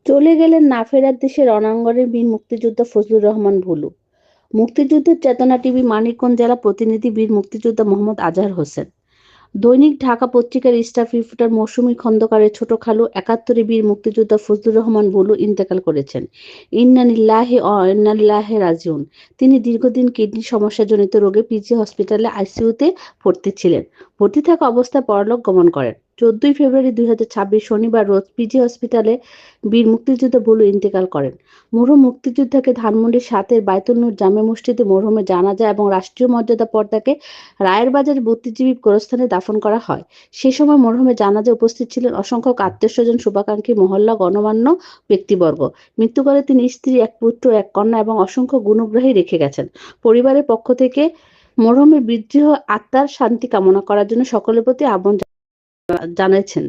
চলে গেলেন না ফেরার দেশে রণাঙ্গনের বীর মুক্তিযোদ্ধা ফজলুর রহমান ভুলু। মুক্তিযুদ্ধের চেতনা টিভি মানিকগঞ্জ জেলা প্রতিনিধি বীর মুক্তিযোদ্ধা মোহাম্মদ আজহার হোসেন। দৈনিক ঢাকা পত্রিকার স্টাফ রিপোর্টার মৌসুমী খন্দকারের ছোট খালু ৭১ বীর মুক্তিযোদ্ধা ফজলুর রহমান ভুলু ইন্তেকাল করেছেন। ইন্না লিল্লাহি ওয়া ইন্না ইলাইহি রাজিউন। তিনি দীর্ঘদিন কিডনি সমস্যাজনিত রোগে পিজি হসপিটালে আইসিইউতে ভর্তি ছিলেন। ভর্তি থাকা অবস্থায় পরলোক গমন করেন। ১৪ ফেব্রুয়ারি ২০২৬ শনিবার রোজ পিজি হসপিটালে বীর মুক্তিযোদ্ধা ভুলু ইন্তেকাল করেন। মরহুম মুক্তিযোদ্ধাকে ধানমন্ডির ৭-এর বায়তুল নূর জামে মসজিদে মরহুমের জানাজা এবং রাষ্ট্রীয় মর্যাদা পর তাকে রায়ের বাজারে বুদ্ধিজীবী গোরস্থানে দাফন করা হয়। সে সময় মরহুমের জানাজায় উপস্থিত ছিলেন অসংখ্য আত্মীয়স্বজন, শুভাকাঙ্ক্ষী, মহল্লা, গণ্যমান্য ব্যক্তিবর্গ। মৃত্যুকালে তিনি স্ত্রী, এক পুত্র, এক কন্যা এবং অসংখ্য গুণগ্রাহী রেখে গেছেন। পরিবারের পক্ষ থেকে মরহুমের বিদেহী আত্মার শান্তি কামনা করার জন্য সকলের প্রতি আহ্বান জানিয়েছেন।